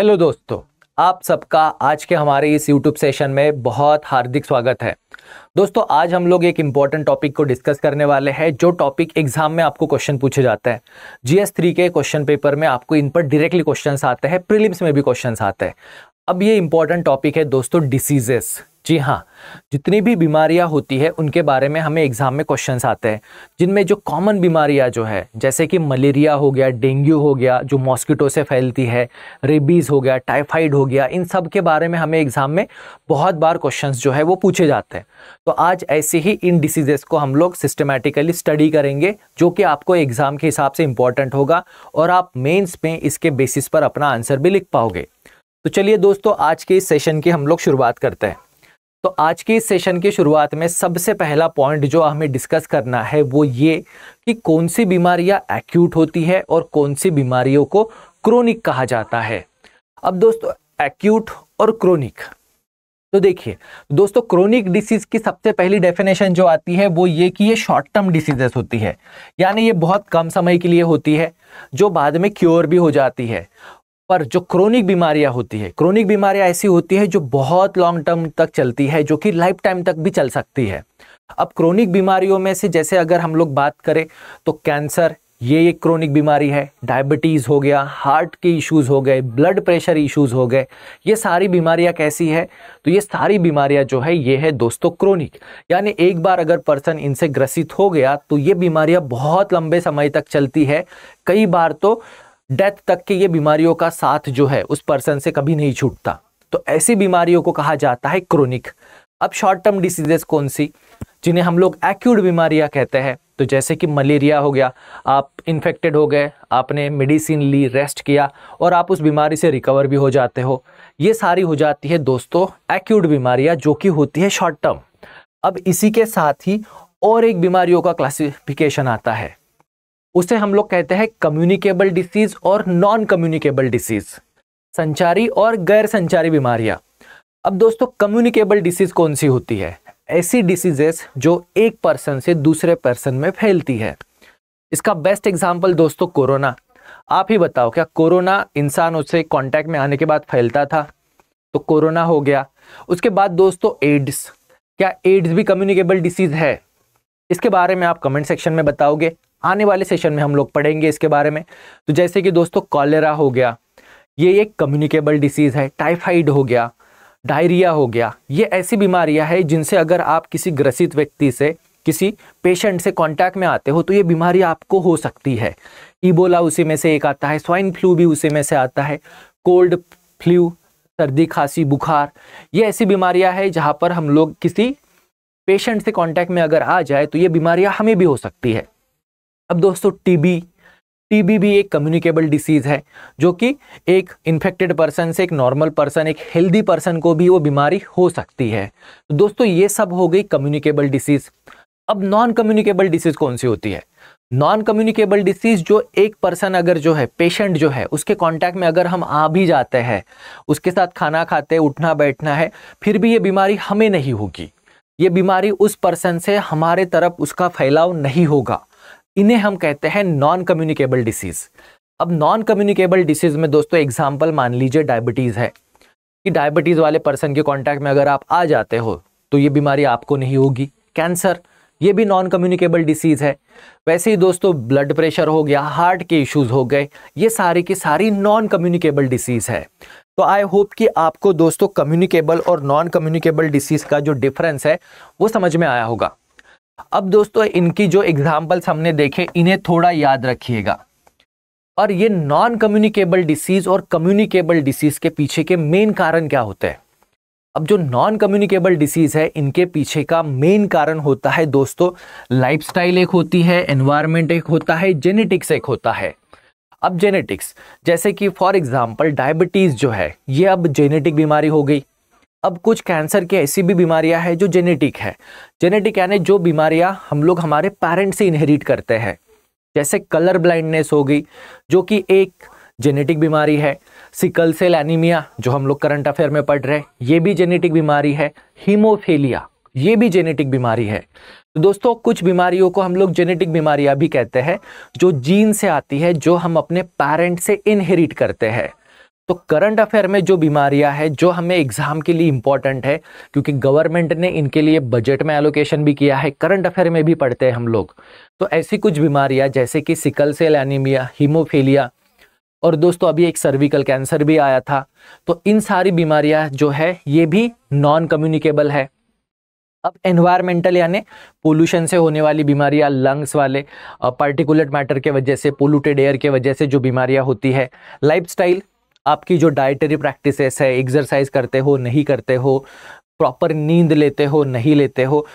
Hello दोस्तों, आप सबका आज के हमारे इस YouTube सेशन में बहुत हार्दिक स्वागत है। दोस्तों, आज हम लोग एक इम्पॉर्टेंट टॉपिक को डिस्कस करने वाले हैं, जो टॉपिक एग्जाम में आपको क्वेश्चन पूछे जाते हैं। GS3 के क्वेश्चन पेपर में आपको इन पर डायरेक्टली क्वेश्चंस आते हैं, प्रीलिम्स में भी क्वेश्चंस आते हैं। अब ये इंपॉर्टेंट टॉपिक है दोस्तों, डिसीजेस। जी हाँ, जितनी भी बीमारियां होती है उनके बारे में हमें एग्जाम में क्वेश्चंस आते हैं, जिनमें जो कॉमन बीमारियां जो है, जैसे कि मलेरिया हो गया, डेंगू हो गया जो मॉस्किटो से फैलती है, रेबीज हो गया, टाइफाइड हो गया, इन सब के बारे में हमें एग्जाम में बहुत बार क्वेश्चंस जो है वो पूछे जाते हैं। तो आज ऐसे ही इन डिसीजेस को हम लोग सिस्टमैटिकली स्टडी करेंगे, जो कि आपको एग्जाम के हिसाब से इंपॉर्टेंट होगा और आप मेंस में इसके बेसिस पर अपना आंसर भी लिख पाओगे। तो चलिए दोस्तों, आज के इस सेशन की हम लोग शुरुआत करते हैं। तो आज के इस सेशन की शुरुआत में सबसे पहला पॉइंट जो हमें डिस्कस करना है वो ये कि कौन सी बीमारियां एक्यूट होती है और कौन सी बीमारियों को क्रोनिक कहा जाता है। अब दोस्तों, एक्यूट और क्रोनिक, तो देखिए दोस्तों, क्रोनिक डिसीज की सबसे पहली डेफिनेशन जो आती है वो ये कि ये शॉर्ट टर्म डिसीजेस होती है, यानी ये बहुत कम समय के लिए होती है, जो बाद में क्योर भी हो जाती है। पर जो क्रोनिक बीमारियां होती है, क्रोनिक बीमारियां ऐसी होती है जो बहुत लॉन्ग टर्म तक चलती है, जो कि लाइफ टाइम तक भी चल सकती है। अब क्रोनिक बीमारियों में से जैसे अगर हम लोग बात करें तो कैंसर, ये एक क्रोनिक बीमारी है। डायबिटीज हो गया, हार्ट के इश्यूज हो गए, ब्लड प्रेशर इश्यूज हो गए, ये सारी बीमारियां कैसी है, तो ये सारी बीमारियां जो है ये है दोस्तों क्रोनिक। यानी एक बार अगर पर्सन इनसे ग्रसित हो गया तो ये बीमारियां बहुत लंबे समय तक चलती है, कई बार तो डेथ तक के ये बीमारियों का साथ जो है उस पर्सन से कभी नहीं छूटता। तो ऐसी बीमारियों को कहा जाता है क्रोनिक। अब शॉर्ट टर्म डिसीजेस कौन सी, जिन्हें हम लोग एक्यूट बीमारियां कहते हैं, तो जैसे कि मलेरिया हो गया, आप इन्फेक्टेड हो गए, आपने मेडिसिन ली, रेस्ट किया और आप उस बीमारी से रिकवर भी हो जाते हो, ये सारी हो जाती है दोस्तों एक्यूट बीमारियां, जो कि होती है शॉर्ट टर्म। अब इसी के साथ ही और एक बीमारियों का क्लासिफिकेशन आता है, उसे हम लोग कहते हैं कम्युनिकेबल डिसीज और नॉन कम्युनिकेबल डिसीज, संचारी और गैर संचारी बीमारियां। अब दोस्तों, कम्युनिकेबल डिसीज कौन सी होती है? ऐसी डिसीजेस जो एक पर्सन से दूसरे पर्सन में फैलती है। इसका बेस्ट एग्जांपल दोस्तों कोरोना। आप ही बताओ, क्या कोरोना इंसानों से कांटेक्ट में आने के बाद फैलता था? तो कोरोना हो गया। उसके बाद दोस्तों एड्स, क्या एड्स भी कम्युनिकेबल डिसीज है? इसके बारे में आप कमेंट सेक्शन में बताओगे, आने वाले सेशन में हम लोग पढ़ेंगे इसके बारे में। तो जैसे कि दोस्तों कॉलेरा हो गया, ये एक कम्युनिकेबल डिसीज है। टाइफाइड हो गया, डायरिया हो गया, ये ऐसी बीमारियां हैं जिनसे अगर आप किसी ग्रसित व्यक्ति से, किसी पेशेंट से कांटेक्ट में आते हो तो ये बीमारी आपको हो सकती है। इबोला उसी में से एक आता है, स्वाइन फ्लू भी उसी में से आता है, कोल्ड फ्लू, सर्दी खांसी बुखार, ये ऐसी बीमारियां हैं जहां पर हम लोग किसी पेशेंट से कांटेक्ट में अगर आ जाए तो ये बीमारियां हमें भी हो सकती है। अब दोस्तों टीबी भी एक कम्युनिकेबल डिसीज है, जो कि एक इन्फेक्टेड पर्सन से एक नॉर्मल पर्सन, एक हेल्दी पर्सन को भी वो बीमारी हो सकती है। तो दोस्तों ये सब हो गई कम्युनिकेबल डिसीज। अब नॉन कम्युनिकेबल डिसीज कौन सी होती है? नॉन कम्युनिकेबल डिसीज जो एक पर्सन अगर जो है, पेशेंट जो है, उसके कांटेक्ट में अगर हम आ भी जाते हैं, उसके साथ खाना खाते, उठना बैठना है, फिर भी ये बीमारी हमें नहीं होगी, ये बीमारी उस पर्सन से हमारे तरफ उसका फैलाव नहीं होगा। इन्हें हम कहते हैं नॉन कम्युनिकेबल डिसीज। अब नॉन कम्युनिकेबल डिसीज में दोस्तों एग्जांपल मान लीजिए डायबिटीज है, कि डायबिटीज वाले पर्सन के कांटेक्ट में अगर आप आ जाते हो तो ये बीमारी आपको नहीं होगी। कैंसर, ये भी नॉन कम्युनिकेबल डिसीज है। वैसे ही दोस्तों ब्लड प्रेशर हो गया, हार्ट के इश्यूज हो गए, ये सारी की सारी नॉन कम्युनिकेबल डिसीज है। तो आई होप कि आपको दोस्तों कम्युनिकेबल और नॉन कम्युनिकेबल डिसीज का जो डिफरेंस है वो समझ में आया होगा। अब दोस्तों इनकी जो एग्जाम्पल्स हमने देखे, इन्हें थोड़ा याद रखिएगा। और ये नॉन कम्युनिकेबल डिसीज और कम्युनिकेबल डिसीज के पीछे के मेन कारण क्या होते हैं? अब जो नॉन कम्युनिकेबल डिसीज है, इनके पीछे का मेन कारण होता है दोस्तों लाइफस्टाइल एक होती है, एनवायरनमेंट एक होता है, जेनेटिक्स एक होता है। अब जेनेटिक्स, जैसे कि फॉर एग्जांपल डायबिटीज जो है ये अब जेनेटिक बीमारी हो गई। अब कुछ कैंसर की ऐसी भी बीमारियां हैं जो जेनेटिक है। जेनेटिक यानी जो बीमारियां हम लोग हमारे पेरेंट्स से इनहेरिट करते हैं, जैसे कलर ब्लाइंडनेस हो गई, जो कि एक जेनेटिक बीमारी है। सिकल सेल एनीमिया जो हम लोग करंट अफेयर में पढ़ रहे हैं, ये भी जेनेटिक बीमारी है। हीमोफीलिया, ये भी जेनेटिक बीमारी है। तो दोस्तों कुछ बीमारियों को हम लोग जेनेटिक बीमारियां भी कहते हैं, जो जीन से आती है, जो हम अपने पेरेंट से इनहेरिट करते हैं। तो करंट अफेयर में जो बीमारियां हैं जो हमें एग्जाम के लिए इंपॉर्टेंट है, क्योंकि गवर्नमेंट ने इनके लिए बजट में एलोकेशन भी किया है, करंट अफेयर में भी पढ़ते हैं हम लोग। तो ऐसी कुछ बीमारियां जैसे कि सिकल सेल एनीमिया, हीमोफीलिया, और दोस्तों अभी एक सर्विकल कैंसर भी आया था। तो इन सारी बीमारियां जो है ये भी नॉन कम्युनिकेबल है। अब एनवायरमेंटल यानी पोल्यूशन से होने वाली बीमारियां, लंग्स वाले पार्टिकुलेट मैटर के वजह से, पोल्यूटेड एयर के वजह से जो बीमारियां होती है। लाइफस्टाइल, आपकी जो डाइटरी प्रैक्टिसेस है, एक्सरसाइज करते हो नहीं करते हो, प्रॉपर नींद लेते हो नहीं लेते हो,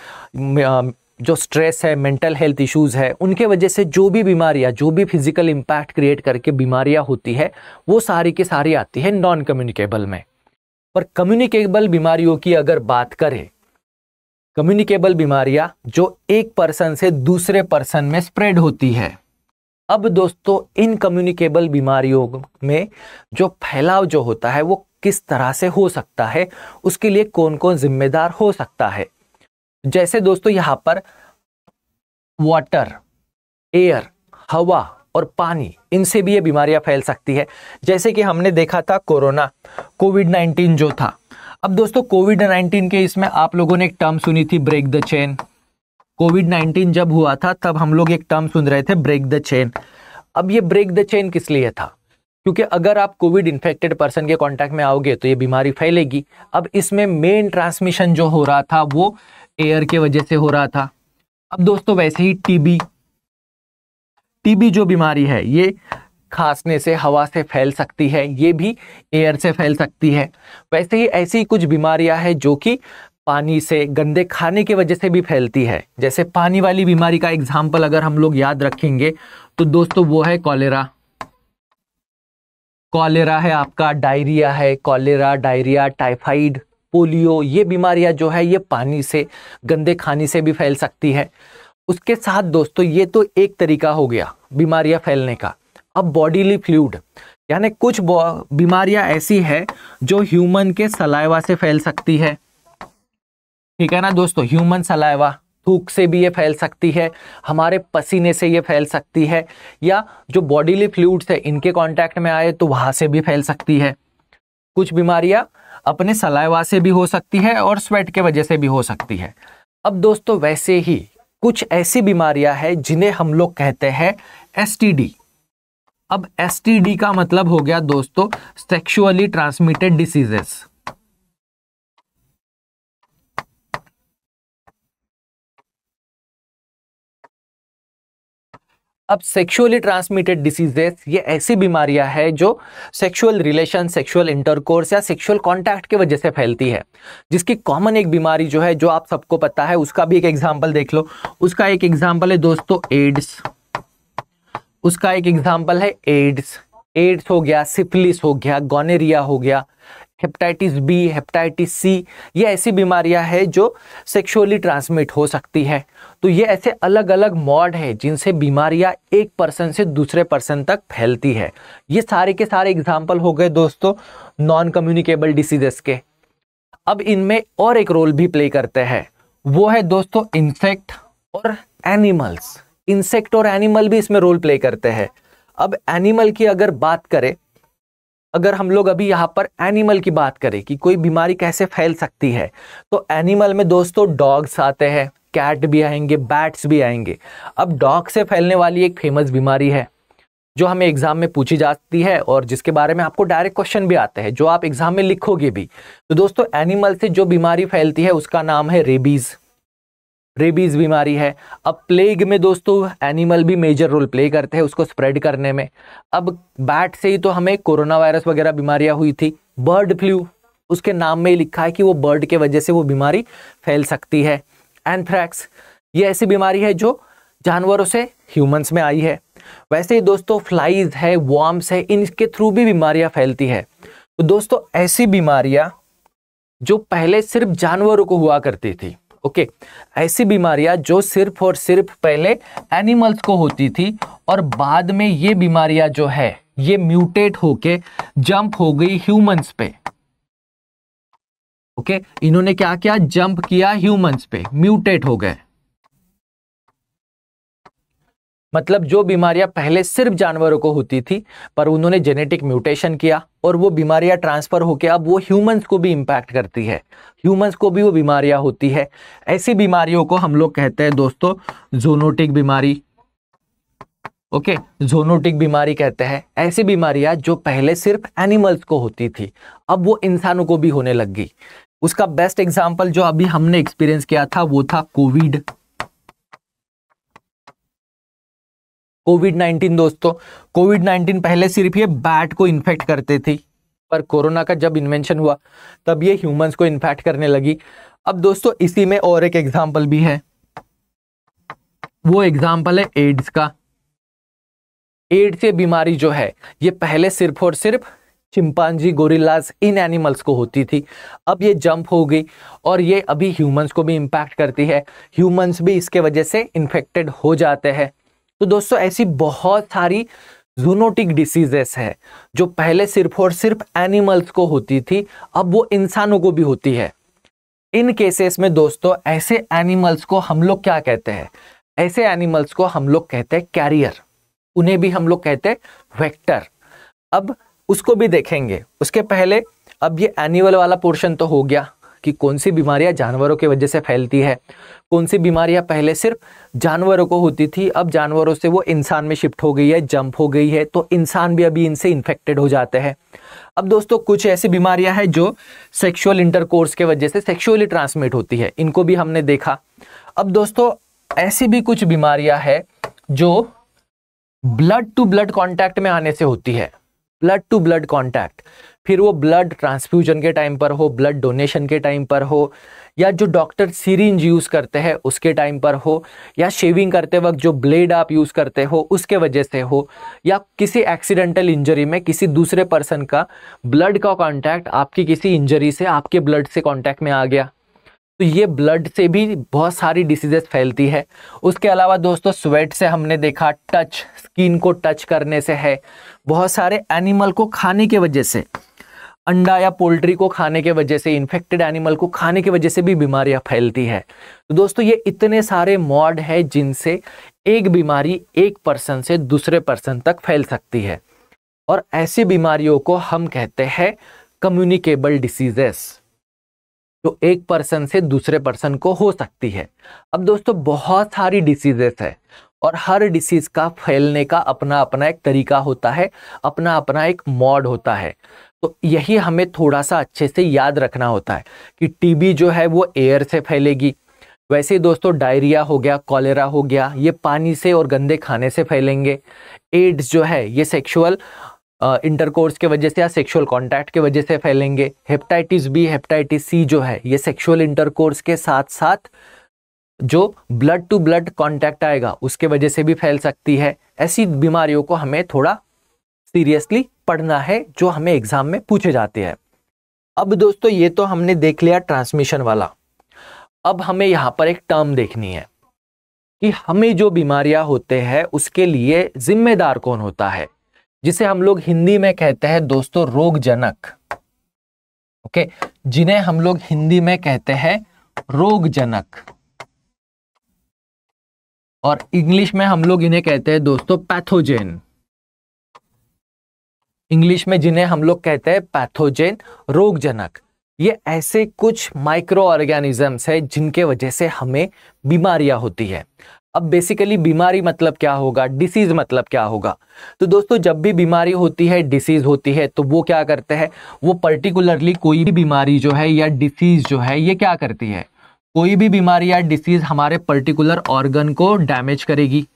जो स्ट्रेस है, मेंटल हेल्थ इश्यूज है, उनके वजह से जो भी बीमारियां, जो भी फिजिकल इम्पैक्ट क्रिएट करके बीमारियां होती है वो सारी की सारी आती है नॉन कम्युनिकेबल में। पर कम्युनिकेबल बीमारियों की अगर बात करें, कम्युनिकेबल बीमारियां जो एक पर्सन से दूसरे पर्सन में स्प्रेड होती है। अब दोस्तों इन कम्युनिकेबल बीमारियों में जो फैलाव जो होता है वो किस तरह से हो सकता है, उसके लिए कौन कौन जिम्मेदार हो सकता है। जैसे दोस्तों यहाँ पर वाटर, एयर, हवा और पानी, इनसे भी ये बीमारियां फैल सकती है। जैसे कि हमने देखा था कोरोना, कोविड-19 जो था। अब दोस्तों कोविड-19 के इसमें आप लोगों ने एक टर्म सुनी थी, ब्रेक द चेन। कोविड-19 जब हुआ था तब हम लोग एक टर्म सुन रहे थे, ब्रेक द चेन। अब ये ब्रेक द चेन किस लिए था? क्योंकि अगर आप कोविड इन्फेक्टेड पर्सन के कांटेक्ट में आओगे तो ये बीमारी फैलेगी। अब इसमें मेन ट्रांसमिशन जो हो रहा था वो एयर के वजह से हो रहा था। अब दोस्तों वैसे ही टीबी जो बीमारी है ये खांसने से, हवा से फैल सकती है, ये भी एयर से फैल सकती है। वैसे ही ऐसी कुछ बीमारियां हैं जो कि पानी से, गंदे खाने की वजह से भी फैलती है। जैसे पानी वाली बीमारी का एग्जाम्पल अगर हम लोग याद रखेंगे तो दोस्तों वो है कॉलेरा। कॉलेरा है आपका, डायरिया है, कॉलेरा, डायरिया, टाइफाइड, पोलियो, ये बीमारियां जो है ये पानी से, गंदे खाने से भी फैल सकती है। उसके साथ दोस्तों ये तो एक तरीका हो गया बीमारियां फैलने का। अब बॉडीली फ्लूइड यानी कुछ बीमारियां ऐसी है जो ह्यूमन के सलाइवा से फैल सकती है, ठीक है ना दोस्तों। ह्यूमन सलाइवा, थूक से भी ये फैल सकती है, हमारे पसीने से ये फैल सकती है, या जो बॉडीली फ्लूइड्स है इनके कांटेक्ट में आए तो वहां से भी फैल सकती है। कुछ बीमारियां अपने सलाइवा से भी हो सकती है और स्वेट के वजह से भी हो सकती है। अब दोस्तों वैसे ही कुछ ऐसी बीमारियां हैं जिन्हें हम लोग कहते हैं एसटीडी। अब एसटीडी का मतलब हो गया दोस्तों सेक्सुअली ट्रांसमिटेड डिसीजेस। अब सेक्सुअली ट्रांसमिटेड डिसीजेस ये ऐसी बीमारियां हैं जो सेक्सुअल रिलेशन, सेक्सुअल इंटरकोर्स या सेक्सुअल कांटेक्ट की वजह से फैलती है। जिसकी कॉमन एक बीमारी जो है जो आप सबको पता है, उसका भी एक एग्जांपल देख लो। उसका एक एग्जांपल है दोस्तों एड्स। उसका एक एग्जांपल है एड्स हो गया, सिफिलिस हो गया, गोनेरिया हो गया, हेपेटाइटिस बी, हेपेटाइटिस सी, ये ऐसी बीमारियां हैं जो सेक्सुअली ट्रांसमिट हो सकती है। तो ये ऐसे अलग अलग मॉड है जिनसे बीमारियां एक पर्सन से दूसरे पर्सन तक फैलती है। ये सारे के सारे एग्जाम्पल हो गए दोस्तों नॉन कम्युनिकेबल डिसीजेस के। अब इनमें और एक रोल भी प्ले करते हैं, वो है दोस्तों इंसेक्ट और एनिमल्स। इंसेक्ट और एनिमल भी इसमें रोल प्ले करते हैं। अब एनिमल की अगर बात करें, अगर हम लोग अभी यहाँ पर एनिमल की बात करें कि कोई बीमारी कैसे फैल सकती है, तो एनिमल में दोस्तों डॉग्स आते हैं, कैट भी आएंगे, बैट्स भी आएंगे। अब डॉग से फैलने वाली एक फेमस बीमारी है जो हमें एग्जाम में पूछी जाती है और जिसके बारे में आपको डायरेक्ट क्वेश्चन भी आते हैं जो आप एग्जाम में लिखोगे भी। तो दोस्तों एनिमल से जो बीमारी फैलती है उसका नाम है रेबीज। रेबीज बीमारी है। अब प्लेग में दोस्तों एनिमल भी मेजर रोल प्ले करते हैं उसको स्प्रेड करने में। अब बैट से ही तो हमें कोरोना वायरस वगैरह बीमारियां हुई थी। बर्ड फ्लू, उसके नाम में ही लिखा है कि वो बर्ड के वजह से वो बीमारी फैल सकती है। एंथ्रैक्स, ये ऐसी बीमारी है जो जानवरों से ह्यूमंस में आई है। वैसे ही दोस्तों फ्लाइज है, वॉर्म्स है, इनके थ्रू भी बीमारियां फैलती है। तो दोस्तों ऐसी बीमारियां जो पहले सिर्फ जानवरों को हुआ करती थी, ओके, ऐसी बीमारियां जो सिर्फ और सिर्फ पहले एनिमल्स को होती थी और बाद में ये बीमारियां जो है ये म्यूटेट होके जंप हो गई ह्यूमंस पे। ओके, इन्होंने क्या किया, जंप किया ह्यूमंस पे, म्यूटेट हो गए। मतलब जो बीमारियां पहले सिर्फ जानवरों को होती थी, पर उन्होंने जेनेटिक म्यूटेशन किया और वो बीमारियां ट्रांसफर होकर अब वो ह्यूमंस को भी इंपैक्ट करती है, ह्यूमंस को भी वो बीमारियां होती है। ऐसी बीमारियों को हम लोग कहते हैं दोस्तों ज़ूनोटिक बीमारी। ओके, ज़ूनोटिक बीमारी कहते हैं ऐसी बीमारियां जो पहले सिर्फ एनिमल्स को होती थी, अब वो इंसानों को भी होने लग गई। उसका बेस्ट एग्जाम्पल जो अभी हमने एक्सपीरियंस किया था वो था कोविड-19 दोस्तों। कोविड-19 पहले सिर्फ ये बैट को इन्फेक्ट करते थी, पर कोरोना का जब इन्वेंशन हुआ तब ये ह्यूमंस को इन्फेक्ट करने लगी। अब दोस्तों इसी में और एक एग्जाम्पल भी है, वो एग्जाम्पल है एड्स का। एड्स ये बीमारी जो है ये पहले सिर्फ और सिर्फ चिंपांजी, गोरिल्लाज, इन एनिमल्स को होती थी, अब ये जंप हो गई और ये अभी ह्यूमंस को भी इम्पैक्ट करती है, ह्यूमंस भी इसके वजह से इन्फेक्टेड हो जाते हैं। तो दोस्तों ऐसी बहुत सारी ज़ूनोटिक डिसीजेस है जो पहले सिर्फ और सिर्फ एनिमल्स को होती थी, अब वो इंसानों को भी होती है। इन केसेस में दोस्तों ऐसे एनिमल्स को हम लोग क्या कहते हैं? ऐसे एनिमल्स को हम लोग कहते हैं कैरियर, उन्हें भी हम लोग कहते हैं वेक्टर। अब उसको भी देखेंगे, उसके पहले अब ये एनिमल वाला पोर्शन तो हो गया कि कौन सी बीमारियां जानवरों की वजह से फैलती है, कौन सी बीमारियां पहले सिर्फ जानवरों को होती थी, अब जानवरों से वो इंसान में शिफ्ट हो गई है, जंप हो गई है, तो इंसान भी अभी इनसे इन्फेक्टेड हो जाते हैं। अब दोस्तों कुछ ऐसी बीमारियां हैं जो सेक्सुअल इंटरकोर्स के वजह से सेक्सुअली ट्रांसमिट होती है, इनको भी हमने देखा। अब दोस्तों ऐसी भी कुछ बीमारियां हैं जो ब्लड टू ब्लड कांटेक्ट में आने से होती है, ब्लड टू ब्लड कांटेक्ट, फिर वो ब्लड ट्रांसफ्यूजन के टाइम पर हो, ब्लड डोनेशन के टाइम पर हो, या जो डॉक्टर सिरिंज यूज करते हैं उसके टाइम पर हो, या शेविंग करते वक्त जो ब्लेड आप यूज करते हो उसके वजह से हो, या किसी एक्सीडेंटल इंजरी में किसी दूसरे पर्सन का ब्लड का कांटेक्ट आपकी किसी इंजरी से आपके ब्लड से कांटेक्ट में आ गया, तो ये ब्लड से भी बहुत सारी डिसीजेस फैलती है। उसके अलावा दोस्तों स्वेट से हमने देखा, टच, स्किन को टच करने से है, बहुत सारे एनिमल को खाने के वजह से, अंडा या पोल्ट्री को खाने के वजह से, इन्फेक्टेड एनिमल को खाने की वजह से भी बीमारियां फैलती है। तो दोस्तों ये इतने सारे मॉड है जिनसे एक बीमारी एक पर्सन से दूसरे पर्सन तक फैल सकती है, और ऐसी बीमारियों को हम कहते हैं कम्युनिकेबल डिसीजेस, जो एक पर्सन से दूसरे पर्सन को हो सकती है। अब दोस्तों बहुत सारी डिसीजेस है और हर डिसीज का फैलने का अपना अपना एक तरीका होता है, अपना अपना एक मॉड होता है। तो यही हमें थोड़ा सा अच्छे से याद रखना होता है कि टीबी जो है वो एयर से फैलेगी, वैसे ही दोस्तों डायरिया हो गया, कॉलेरा हो गया, ये पानी से और गंदे खाने से फैलेंगे। एड्स जो है ये सेक्सुअल इंटरकोर्स के वजह से या सेक्सुअल कांटेक्ट के वजह से फैलेंगे। हेपेटाइटिस बी, हेपेटाइटिस सी जो है ये सेक्सुअल इंटरकोर्स के साथ साथ जो ब्लड टू ब्लड कांटेक्ट आएगा उसके वजह से भी फैल सकती है। ऐसी बीमारियों को हमें थोड़ा सीरियसली पढ़ना है जो हमें एग्जाम में पूछे जाते हैं। अब दोस्तों ये तो हमने देख लिया ट्रांसमिशन वाला, अब हमें यहाँ पर एक टर्म देखनी है कि हमें जो बीमारियां होते हैं उसके लिए जिम्मेदार कौन होता है, जिसे हम लोग हिंदी में कहते हैं दोस्तों रोगजनक। ओके, जिन्हें हम लोग हिंदी में कहते हैं रोगजनक, और इंग्लिश में हम लोग इन्हें कहते हैं दोस्तों पैथोजेन। इंग्लिश में जिन्हें हम लोग कहते हैं पैथोजेन, रोगजनक। ये ऐसे कुछ माइक्रो ऑर्गेनिजम्स है जिनके वजह से हमें बीमारियां होती है। अब बेसिकली बीमारी मतलब क्या होगा, डिसीज मतलब क्या होगा? तो दोस्तों जब भी बीमारी होती है, डिसीज होती है, तो वो क्या करते हैं, वो पर्टिकुलरली कोई भी बीमारी जो है या डिसीज जो है ये क्या करती है, कोई भी बीमारी या डिसीज हमारे पर्टिकुलर ऑर्गन को डैमेज करेगी।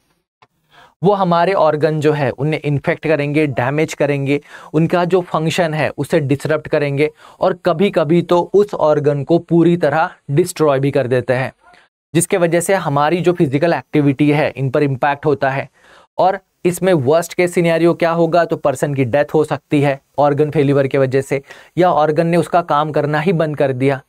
वो हमारे ऑर्गन जो है उन्हें इन्फेक्ट करेंगे, डैमेज करेंगे, उनका जो फंक्शन है उसे डिसरप्ट करेंगे, और कभी कभी तो उस ऑर्गन को पूरी तरह डिस्ट्रॉय भी कर देते हैं, जिसके वजह से हमारी जो फिजिकल एक्टिविटी है इन पर इम्पैक्ट होता है। और इसमें वर्स्ट केस सिनेरियो क्या होगा, तो पर्सन की डेथ हो सकती है ऑर्गन फेलियर की वजह से, या ऑर्गन ने उसका काम करना ही बंद कर दिया।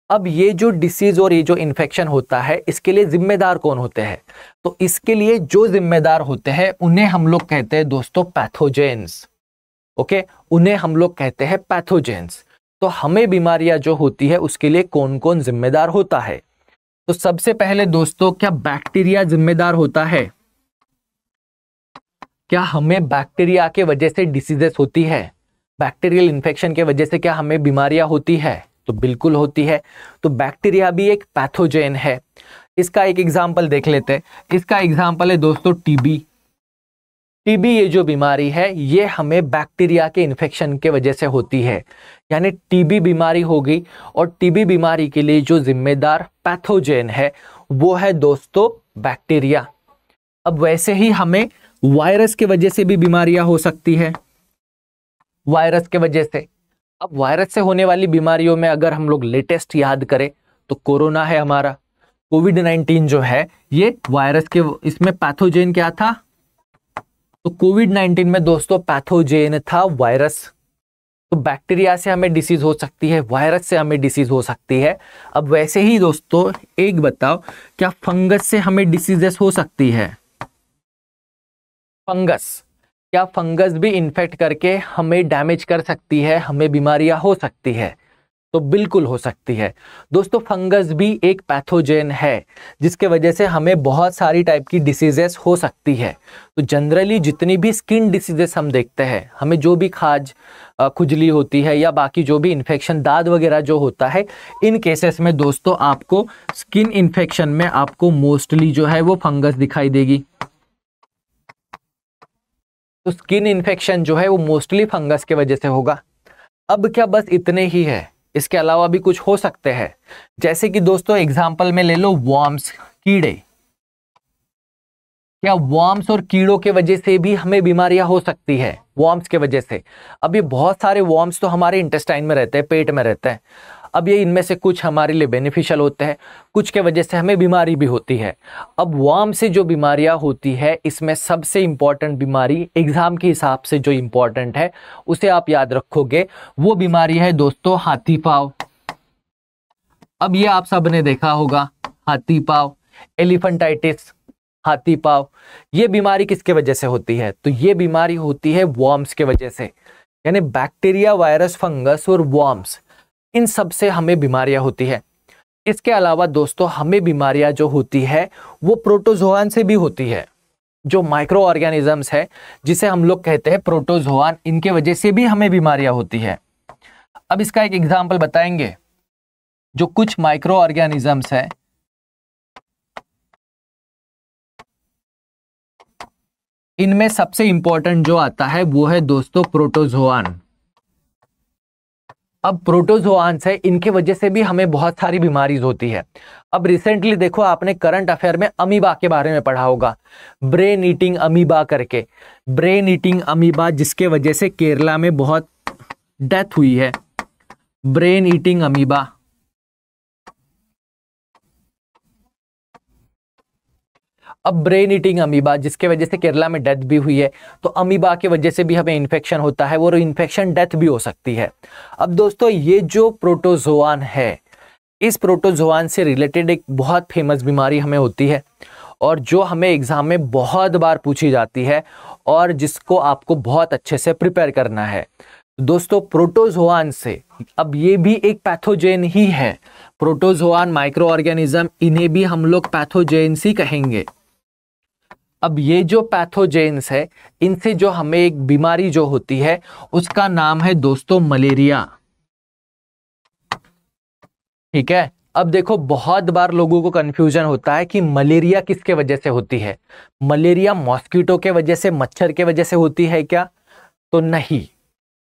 अब ये जो डिसीज और ये जो इन्फेक्शन होता है इसके लिए जिम्मेदार कौन होते हैं, तो इसके लिए जो जिम्मेदार होते हैं उन्हें हम लोग कहते हैं दोस्तों पैथोजेंस। ओके, उन्हें हम लोग कहते हैं पैथोजेंस। तो हमें बीमारियां जो होती है उसके लिए कौन कौन जिम्मेदार होता है? तो सबसे पहले दोस्तों क्या बैक्टीरिया जिम्मेदार होता है? क्या हमें बैक्टीरिया के वजह से डिसीजेस होती है? बैक्टीरियल इन्फेक्शन के वजह से क्या हमें बीमारियां होती है? तो बिल्कुल होती है। तो बैक्टीरिया भी एक पैथोजेन है। इसका एक एग्जाम्पल देख लेते हैं। इसका एग्जाम्पल है दोस्तों टीबी। टीबी ये जो बीमारी है ये हमें बैक्टीरिया के इन्फेक्शन के वजह से होती है, यानी टीबी बीमारी हो गई। और टीबी बीमारी के लिए जो जिम्मेदार पैथोजेन है वो है दोस्तों बैक्टीरिया। अब वैसे ही हमें वायरस के वजह से भी बीमारियां हो सकती है, वायरस के वजह से। अब वायरस से होने वाली बीमारियों में अगर हम लोग लेटेस्ट याद करें तो कोरोना है हमारा, कोविड-19 जो है ये वायरस के, इसमें पैथोजेन क्या था? तो कोविड-19 में दोस्तों पैथोजेन था वायरस। तो बैक्टीरिया से हमें डिसीज हो सकती है, वायरस से हमें डिसीज हो सकती है। अब वैसे ही दोस्तों एक बताओ, क्या फंगस से हमें डिसीजेस हो सकती है? फंगस, क्या फंगस भी इन्फेक्ट करके हमें डैमेज कर सकती है, हमें बीमारियां हो सकती है? तो बिल्कुल हो सकती है दोस्तों। फंगस भी एक पैथोजेन है जिसके वजह से हमें बहुत सारी टाइप की डिसीजेस हो सकती है। तो जनरली जितनी भी स्किन डिसीजेस हम देखते हैं, हमें जो भी खाज खुजली होती है या बाकी जो भी इन्फेक्शन, दाद वगैरह जो होता है, इन केसेस में दोस्तों आपको स्किन इन्फेक्शन में आपको मोस्टली जो है वो फंगस दिखाई देगी। तो स्किन इन्फेक्शन जो है वो मोस्टली फंगस के वजह से होगा। अब क्या बस इतने ही है? इसके अलावा भी कुछ हो सकते हैं। जैसे कि दोस्तों एग्जाम्पल में ले लो वर्म्स, कीड़े। क्या वर्म्स और कीड़ों के वजह से भी हमें बीमारियां हो सकती है? वर्म्स के वजह से। अब ये बहुत सारे वर्म्स तो हमारे इंटेस्टाइन में रहते हैं, पेट में रहते हैं। अब ये इनमें से कुछ हमारे लिए बेनिफिशियल होते हैं, कुछ के वजह से हमें बीमारी भी होती है। अब वर्म से जो बीमारियां होती है, इसमें सबसे इंपॉर्टेंट बीमारी एग्जाम के हिसाब से जो इंपॉर्टेंट है उसे आप याद रखोगे, वो बीमारी है दोस्तों हाथी पांव। अब ये आप सबने देखा होगा, हाथी पांव, एलिफेंटाइटिस, हाथी पांव। ये बीमारी किसके वजह से होती है? तो ये बीमारी होती है वर्म्स के वजह से, यानी बैक्टीरिया, वायरस, फंगस और वर्म्स, इन सब से हमें बीमारियां होती है। इसके अलावा दोस्तों हमें बीमारियां जो होती है वो प्रोटोजोआन से भी होती है। जो माइक्रो ऑर्गेनिजम्स है जिसे हम लोग कहते हैं प्रोटोजोआन, इनके वजह से भी हमें बीमारियां होती है। अब इसका एक एग्जाम्पल बताएंगे। जो कुछ माइक्रो ऑर्गेनिजम्स है, इनमें सबसे इंपॉर्टेंट जो आता है वो है दोस्तों प्रोटोजोआन। अब प्रोटोजोआन है, इनके वजह से भी हमें बहुत सारी बीमारीज होती है। अब रिसेंटली देखो, आपने करंट अफेयर में अमीबा के बारे में पढ़ा होगा, ब्रेन ईटिंग अमीबा करके। ब्रेन ईटिंग अमीबा जिसके वजह से केरला में बहुत डेथ हुई है, ब्रेन ईटिंग अमीबा। अब ब्रेन ईटिंग अमीबा जिसके वजह से केरला में डेथ भी हुई है, तो अमीबा की वजह से भी हमें इन्फेक्शन होता है, वो इन्फेक्शन डेथ भी हो सकती है। अब दोस्तों ये जो प्रोटोजोआन है, इस प्रोटोजोआन से रिलेटेड एक बहुत फेमस बीमारी हमें होती है और जो हमें एग्जाम में बहुत बार पूछी जाती है और जिसको आपको बहुत अच्छे से प्रिपेयर करना है। दोस्तों प्रोटोजोआन से, अब ये भी एक पैथोजेन ही है, प्रोटोजोआन माइक्रो ऑर्गेनिज्म, इन्हें भी हम लोग पैथोजेन्स ही कहेंगे। अब ये जो पैथोजेन्स है, इनसे जो हमें एक बीमारी जो होती है उसका नाम है दोस्तों मलेरिया। ठीक है। अब देखो बहुत बार लोगों को कंफ्यूजन होता है कि मलेरिया किसके वजह से होती है। मलेरिया मॉस्किटो के वजह से, मच्छर के वजह से होती है क्या? तो नहीं।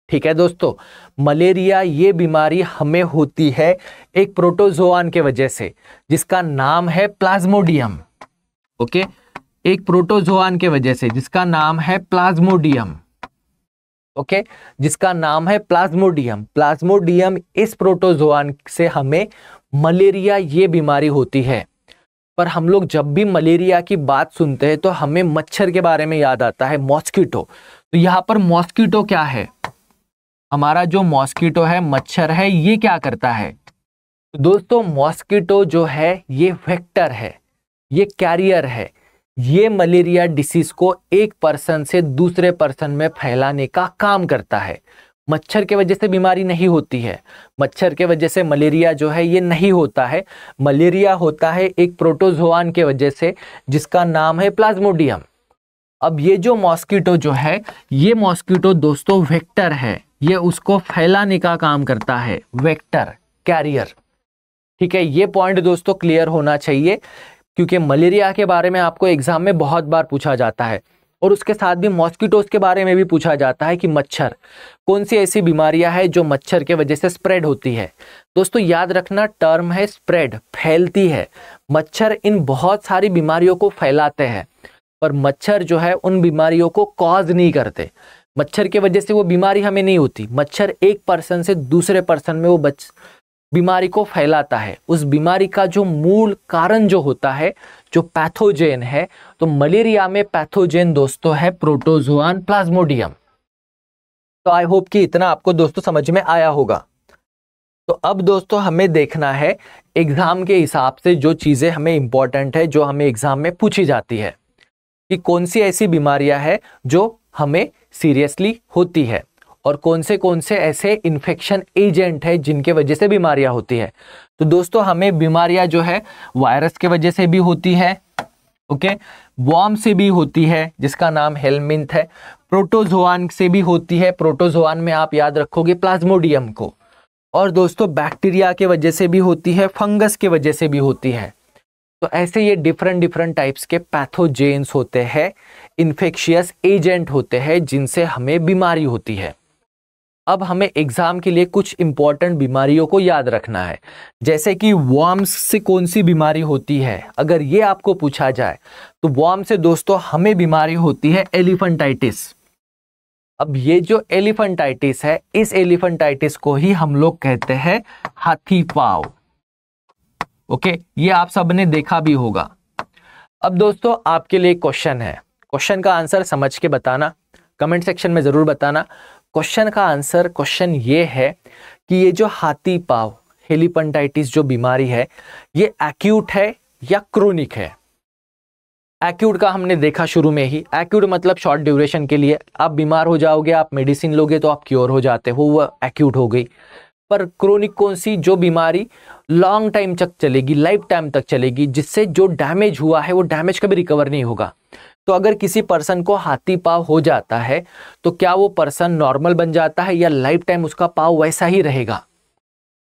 ठीक है दोस्तों, मलेरिया ये बीमारी हमें होती है एक प्रोटोजोआन के वजह से जिसका नाम है प्लाज्मोडियम। ओके, एक प्रोटोजोआन के वजह से जिसका नाम है प्लाज्मोडियम। ओके, जिसका नाम है प्लाज्मोडियम। प्लाज्मोडियम, इस प्रोटोजोआन से हमें मलेरिया ये बीमारी होती है। पर हम लोग जब भी मलेरिया की बात सुनते हैं तो हमें मच्छर के बारे में याद आता है, मॉस्किटो। तो यहां पर मॉस्किटो क्या है? हमारा जो मॉस्किटो है, मच्छर है, ये क्या करता है? तो दोस्तों मॉस्किटो जो है ये वेक्टर है, ये कैरियर है, ये मलेरिया डिसीज को एक पर्सन से दूसरे पर्सन में फैलाने का काम करता है। मच्छर के वजह से बीमारी नहीं होती है, मच्छर के वजह से मलेरिया जो है ये नहीं होता है। मलेरिया होता है एक प्रोटोजोआन के वजह से जिसका नाम है प्लाज्मोडियम। अब ये जो मॉस्किटो जो है, ये मॉस्किटो दोस्तों वेक्टर है, ये उसको फैलाने का काम करता है, वेक्टर कैरियर। ठीक है, ये पॉइंट दोस्तों क्लियर होना चाहिए, क्योंकि मलेरिया के बारे में आपको एग्जाम में बहुत बार पूछा जाता है और उसके साथ भी मॉस्किटोज के बारे में भी पूछा जाता है कि मच्छर, कौन सी ऐसी बीमारियां है जो मच्छर के वजह से स्प्रेड होती है। दोस्तों याद रखना, टर्म है स्प्रेड, फैलती है। मच्छर इन बहुत सारी बीमारियों को फैलाते हैं, पर मच्छर जो है उन बीमारियों को कॉज नहीं करते। मच्छर के वजह से वो बीमारी हमें नहीं होती, मच्छर एक पर्सन से दूसरे पर्सन में वो बीमारी को फैलाता है। उस बीमारी का जो मूल कारण जो होता है, जो पैथोजेन है, तो मलेरिया में पैथोजेन दोस्तों है प्रोटोजोआन प्लाज्मोडियम। तो आई होप कि इतना आपको दोस्तों समझ में आया होगा। तो अब दोस्तों हमें देखना है एग्जाम के हिसाब से जो चीजें हमें इंपॉर्टेंट है, जो हमें एग्जाम में पूछी जाती है, कि कौन सी ऐसी बीमारियां है जो हमें सीरियसली होती है और कौन से ऐसे इन्फेक्शन एजेंट है जिनके वजह से बीमारियां होती है। तो दोस्तों हमें बीमारियां जो है वायरस के वजह से भी होती है, ओके, वॉर्म से भी होती है जिसका नाम हेलमिंथ है, प्रोटोजोआन से भी होती है, प्रोटोजोआन में आप याद रखोगे प्लाज्मोडियम को, और दोस्तों बैक्टीरिया के वजह से भी होती है, फंगस के वजह से भी होती है। तो ऐसे ये डिफरेंट टाइप्स के पैथोजेन्स होते हैं, इन्फेक्शियस एजेंट होते हैं जिनसे हमें बीमारी होती है। अब हमें एग्जाम के लिए कुछ इंपॉर्टेंट बीमारियों को याद रखना है, जैसे कि वॉर्म्स से कौन सी बीमारी होती है। अगर ये आपको पूछा जाए तो वॉर्म से दोस्तों हमें बीमारी होती है एलिफेंटाइटिस। अब ये जो एलिफेंटाइटिस है, इस एलिफेंटाइटिस को ही हम लोग कहते हैं हाथी पाँव। ओके, ये आप सबने देखा भी होगा। अब दोस्तों आपके लिए क्वेश्चन है, क्वेश्चन का आंसर समझ के बताना, कमेंट सेक्शन में जरूर बताना। क्वेश्चन का आंसर, क्वेश्चन ये है कि ये जो हाथी पाँव हेलिपेंटाइटिस जो बीमारी है, ये एक्यूट है या क्रोनिक है। एक्यूट का हमने देखा शुरू में ही, एक्यूट मतलब शॉर्ट ड्यूरेशन के लिए, आप बीमार हो जाओगे, आप मेडिसिन लोगे तो आप क्योर हो जाते हो, वो एक्यूट हो गई। पर क्रोनिक कौन सी, जो बीमारी लॉन्ग टाइम तक चलेगी, लाइफ टाइम तक चलेगी, जिससे जो डैमेज हुआ है वो डैमेज कभी रिकवर नहीं होगा। तो अगर किसी पर्सन को हाथी पाँव हो जाता है तो क्या वो पर्सन नॉर्मल बन जाता है या लाइफ टाइम उसका पाँव वैसा ही रहेगा।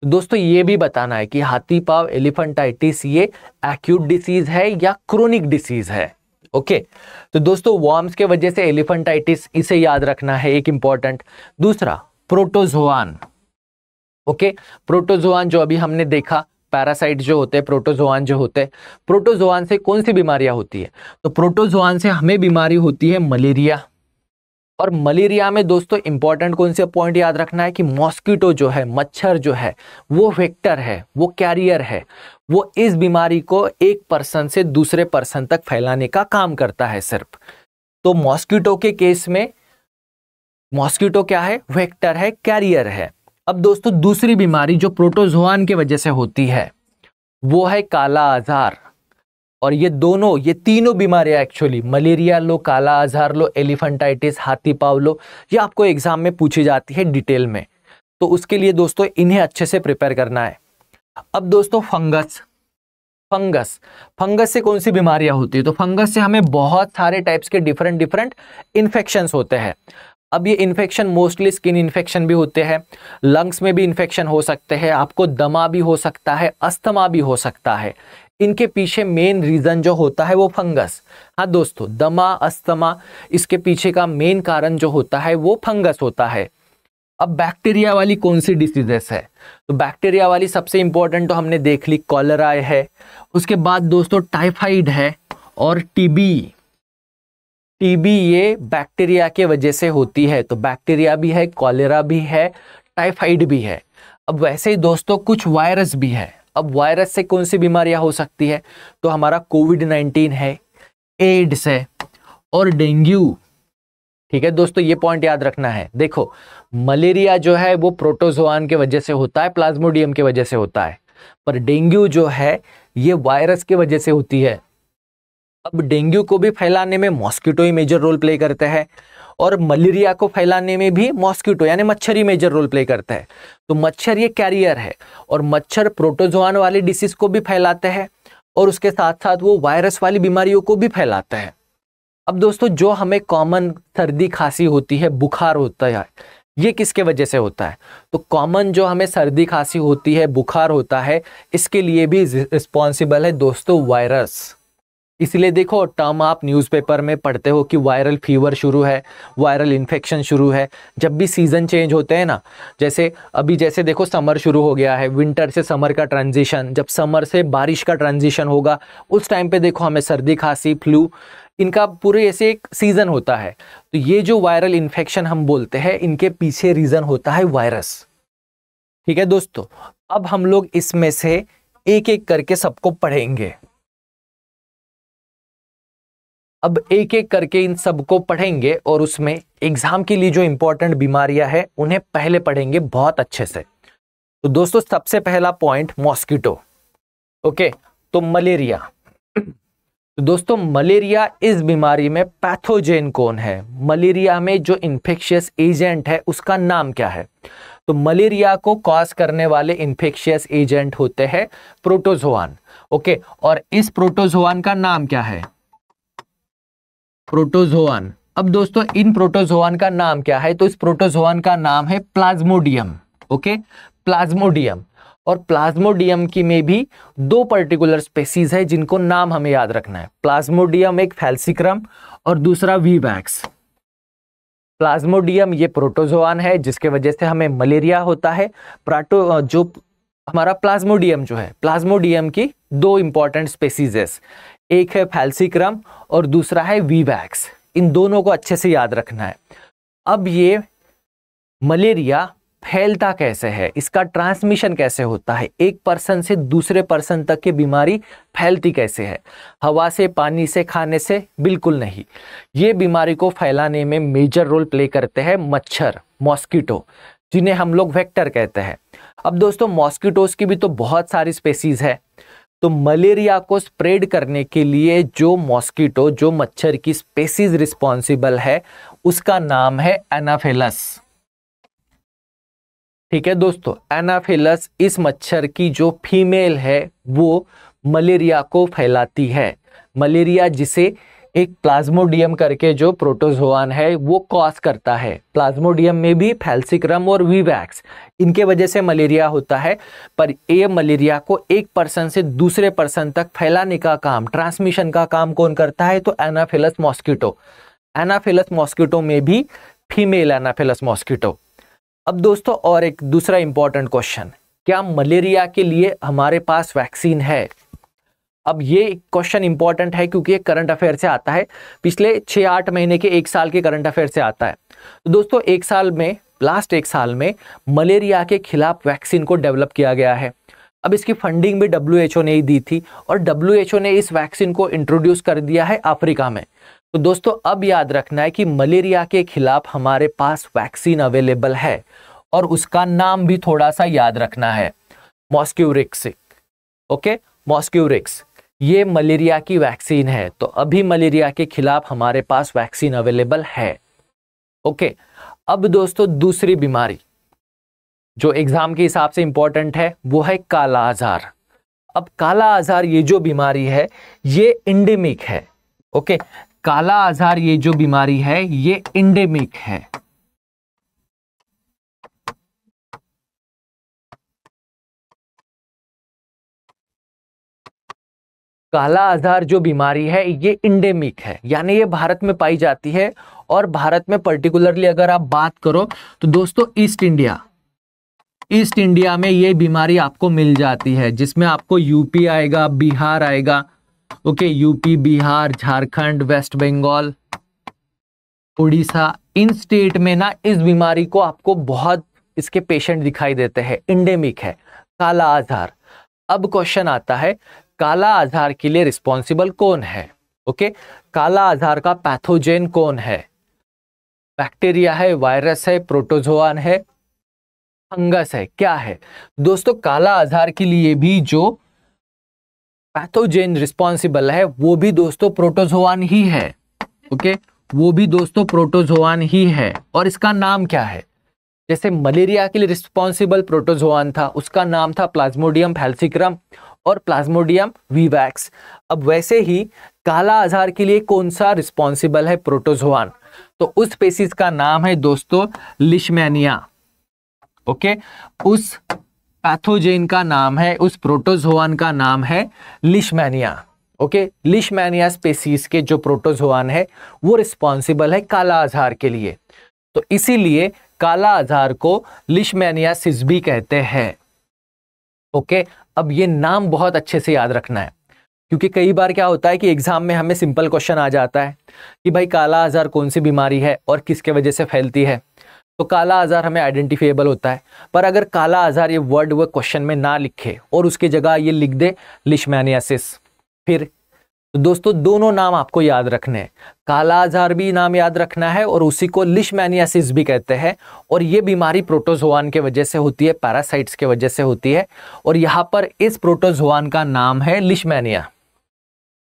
तो दोस्तों ये भी बताना है कि हाथी पाँव एलिफेंटाइटिस ये एक्यूट डिसीज है या क्रोनिक डिसीज है। ओके, तो दोस्तों वॉर्म्स के वजह से एलिफेंटाइटिस, इसे याद रखना है, एक इंपॉर्टेंट। दूसरा प्रोटोजोआन। ओके, प्रोटोजोआन जो अभी हमने देखा, पैरासाइट जो होते हैं, प्रोटोजोआन जो होते हैं, प्रोटोजोआन से कौन सी बीमारियां होती है, तो प्रोटोजोआन से हमें बीमारी होती है मलेरिया। और मलेरिया में दोस्तों इंपॉर्टेंट कौन से पॉइंट याद रखना है कि मॉस्किटो जो है, मच्छर जो है, वो वेक्टर है, वो कैरियर है, वो इस बीमारी को एक पर्सन से दूसरे पर्सन तक फैलाने का काम करता है सिर्फ। तो मॉस्किटो के केस में मॉस्किटो क्या है, वेक्टर है, कैरियर है। अब दोस्तों दूसरी बीमारी जो प्रोटोजोआन के वजह से होती है वो है काला आजार। और ये तीनों बीमारियां एक्चुअली, मलेरिया लो, काला आजार लो, एलिफेंटाइटिस, हाथी पाँव लो, ये आपको एग्जाम में पूछी जाती है डिटेल में। तो उसके लिए दोस्तों इन्हें अच्छे से प्रिपेयर करना है। अब दोस्तों फंगस से कौन सी बीमारियां होती है, तो फंगस से हमें बहुत सारे टाइप्स के डिफरेंट इन्फेक्शंस होते हैं। अब ये इन्फेक्शन मोस्टली स्किन इन्फेक्शन भी होते हैं, लंग्स में भी इन्फेक्शन हो सकते हैं, आपको दमा भी हो सकता है, अस्थमा भी हो सकता है। इनके पीछे मेन रीजन जो होता है वो फंगस। हाँ दोस्तों, दमा, अस्थमा, इसके पीछे का मेन कारण जो होता है वो फंगस होता है। अब बैक्टीरिया वाली कौन सी डिसीजेस है, तो बैक्टीरिया वाली सबसे इंपॉर्टेंट तो हमने देख ली, कॉलरा है। उसके बाद दोस्तों टाइफाइड है और टीबी ये बैक्टीरिया के वजह से होती है। तो बैक्टीरिया भी है, कॉलेरा भी है, टाइफाइड भी है। अब वैसे ही दोस्तों कुछ वायरस भी है। अब वायरस से कौन सी बीमारियां हो सकती है, तो हमारा कोविड-19 है, एड्स है और डेंगू। ठीक है दोस्तों, ये पॉइंट याद रखना है। देखो मलेरिया जो है वो प्रोटोजोआन के वजह से होता है, प्लाज्मोडियम के वजह से होता है, पर डेंगू जो है ये वायरस के वजह से होती है। अब डेंगू को भी फैलाने में मॉस्किटो ही मेजर रोल प्ले करते हैं और मलेरिया को फैलाने में भी मॉस्किटो यानी मच्छर ही मेजर रोल प्ले करता है। तो मच्छर ये कैरियर है और मच्छर प्रोटोजोआन वाली डिसीज को भी फैलाते हैं और उसके साथ साथ वो वायरस वाली बीमारियों को भी फैलाते हैं। अब दोस्तों जो हमें कॉमन सर्दी खांसी होती है, बुखार होता है, ये किसके वजह से होता है? तो कॉमन जो हमें सर्दी खांसी होती है, बुखार होता है, इसके लिए भी रिस्पॉन्सिबल है दोस्तों वायरस। इसलिए देखो टर्म आप न्यूज़पेपर में पढ़ते हो कि वायरल फीवर शुरू है, वायरल इन्फेक्शन शुरू है। जब भी सीज़न चेंज होते हैं ना, जैसे अभी जैसे देखो समर शुरू हो गया है, विंटर से समर का ट्रांजिशन, जब समर से बारिश का ट्रांजिशन होगा उस टाइम पे देखो हमें सर्दी खांसी फ्लू, इनका पूरे ऐसे एक सीज़न होता है। तो ये जो वायरल इन्फेक्शन हम बोलते हैं, इनके पीछे रीज़न होता है वायरस। ठीक है दोस्तों, अब हम लोग इसमें से एक एक करके सबको पढ़ेंगे। अब एक एक करके इन सबको पढ़ेंगे और उसमें एग्जाम के लिए जो इंपॉर्टेंट बीमारियां हैं उन्हें पहले पढ़ेंगे बहुत अच्छे से। तो दोस्तों सबसे पहला पॉइंट मॉस्किटो। ओके, तो मलेरिया। तो दोस्तों मलेरिया, इस बीमारी में पैथोजेन कौन है? मलेरिया में जो इन्फेक्शियस एजेंट है उसका नाम क्या है? तो मलेरिया को कॉज करने वाले इन्फेक्शियस एजेंट होते हैं प्रोटोजोआन। ओके, और इस प्रोटोजोआन का नाम क्या है? प्रोटोजोआन। अब दोस्तों इन प्रोटोजोआन का नाम क्या है? तो इस प्रोटोजोआन का नाम है प्लाज्मोडियम। Okay, Plasmodium. और प्लाज्मोडियम की में भी दो पर्टिकुलर स्पेसीज है जिनको नाम हमें याद रखना है। प्लाज्मोडियम एक फैल्सिक्रम और दूसरा वीवैक्स। प्लाज्मोडियम ये प्रोटोजोआन है जिसके वजह से हमें मलेरिया होता है। जो हमारा प्लाज्मोडियम जो है, प्लाज्मोडियम की दो इंपॉर्टेंट स्पेसीज है, एक है फैल्सिक्रम और दूसरा है वीवैक्स। इन दोनों को अच्छे से याद रखना है। अब ये मलेरिया फैलता कैसे है, इसका ट्रांसमिशन कैसे होता है, एक पर्सन से दूसरे पर्सन तक की बीमारी फैलती कैसे है? हवा से, पानी से, खाने से? बिल्कुल नहीं। ये बीमारी को फैलाने में मेजर रोल प्ले करते हैं मच्छर, मॉस्किटो, जिन्हें हम लोग वेक्टर कहते हैं। अब दोस्तों मॉस्किटोज की भी तो बहुत सारी स्पेसीज है। तो मलेरिया को स्प्रेड करने के लिए जो मॉस्किटो, जो मच्छर की स्पेसीज रिस्पॉन्सिबल है, उसका नाम है एनाफिलस। ठीक है दोस्तों, एनाफिलस इस मच्छर की जो फीमेल है वो मलेरिया को फैलाती है। मलेरिया जिसे एक प्लाज्मोडियम करके जो प्रोटोजोआन है वो कॉज करता है। प्लाज्मोडियम में भी फैल्सिक्रम और वीवैक्स, इनके वजह से मलेरिया होता है। पर ये मलेरिया को एक पर्सन से दूसरे पर्सन तक फैलाने का काम, ट्रांसमिशन का काम कौन करता है? तो एनाफिलस मॉस्किटो। एनाफिलस मॉस्किटो में भी फीमेल एनाफिलस मॉस्किटो। अब दोस्तों और एक दूसरा इंपॉर्टेंट क्वेश्चन, क्या मलेरिया के लिए हमारे पास वैक्सीन है? अब ये क्वेश्चन इंपॉर्टेंट है क्योंकि ये करंट अफेयर से आता है, पिछले 6-8 महीने के, एक साल के करंट अफेयर से आता है। तो दोस्तों एक साल में, लास्ट एक साल में मलेरिया के खिलाफ वैक्सीन को डेवलप किया गया है। अब इसकी फंडिंग भी WHO ने ही दी थी और WHO ने इस वैक्सीन को इंट्रोड्यूस कर दिया है अफ्रीका में। तो दोस्तों अब याद रखना है कि मलेरिया के खिलाफ हमारे पास वैक्सीन अवेलेबल है और उसका नाम भी थोड़ा सा याद रखना है, मॉस्क्यूरिक्स। ओके, मॉस्क्यूरिक्स ये मलेरिया की वैक्सीन है। तो अभी मलेरिया के खिलाफ हमारे पास वैक्सीन अवेलेबल है। ओके, अब दोस्तों दूसरी बीमारी जो एग्जाम के हिसाब से इंपॉर्टेंट है वो है काला आजार। अब काला आजार ये जो बीमारी है ये इंडेमिक है। ओके, काला आजार ये जो बीमारी है ये इंडेमिक है। काला आजार जो बीमारी है ये इंडेमिक है, यानी ये भारत में पाई जाती है। और भारत में पर्टिकुलरली अगर आप बात करो तो दोस्तों ईस्ट इंडिया में ये बीमारी आपको मिल जाती है, जिसमें आपको यूपी आएगा, बिहार आएगा। ओके, यूपी, बिहार, झारखंड, वेस्ट बंगाल, उड़ीसा, इन स्टेट में ना इस बीमारी को आपको बहुत इसके पेशेंट दिखाई देते हैं। इंडेमिक है काला आजार। अब क्वेश्चन आता है काला आजार के लिए रिस्पॉन्सिबल कौन है? ओके, काला आजार का पैथोजेन कौन है? बैक्टीरिया है, वायरस है, प्रोटोजोआन है, फंगस है, क्या है? दोस्तों काला आजार के लिए भी जो पैथोजेन रिस्पॉन्सिबल है वो भी दोस्तों प्रोटोजोआन ही है। ओके, वो भी दोस्तों प्रोटोजोआन ही है। और इसका नाम क्या है? जैसे मलेरिया के लिए रिस्पॉन्सिबल प्रोटोजोआन था, उसका नाम था प्लाज्मोडियम फैल्सिक्रम और प्लाज्मोडियम विवैक्स। अब वैसे ही काला आजार के लिए कौन सा रिस्पॉन्सिबल है प्रोटोजोआन, तो उस स्पीसीज का नाम है दोस्तों लिशमैनिया। ओके, उस पैथोजेन का नाम है, उस प्रोटोजोआन का नाम है लिशमैनिया। ओके, लिशमैनिया स्पीसीज के जो प्रोटोजोआन है वो रिस्पॉन्सिबल है काला आजार के लिए, तो इसीलिए काला आजार को लिशमैनियासिस भी कहते हैं। ओके, अब ये नाम बहुत अच्छे से याद रखना है, क्योंकि कई बार क्या होता है कि एग्जाम में हमें सिंपल क्वेश्चन आ जाता है कि भाई काला आजार कौन सी बीमारी है और किसके वजह से फैलती है, तो काला आजार हमें आइडेंटिफिएबल होता है। पर अगर काला आजार ये वर्ड वो क्वेश्चन में ना लिखे और उसकी जगह ये लिख दे लिशमैनियासिस, फिर तो दोस्तों दोनों नाम आपको याद रखने हैं, काला आजार भी नाम याद रखना है और उसी को लिशमैनियासिस भी कहते हैं। और ये बीमारी प्रोटोजोआन के वजह से होती है, पैरासाइट्स के वजह से होती है, और यहाँ पर इस प्रोटोजोआन का नाम है लिशमैनिया।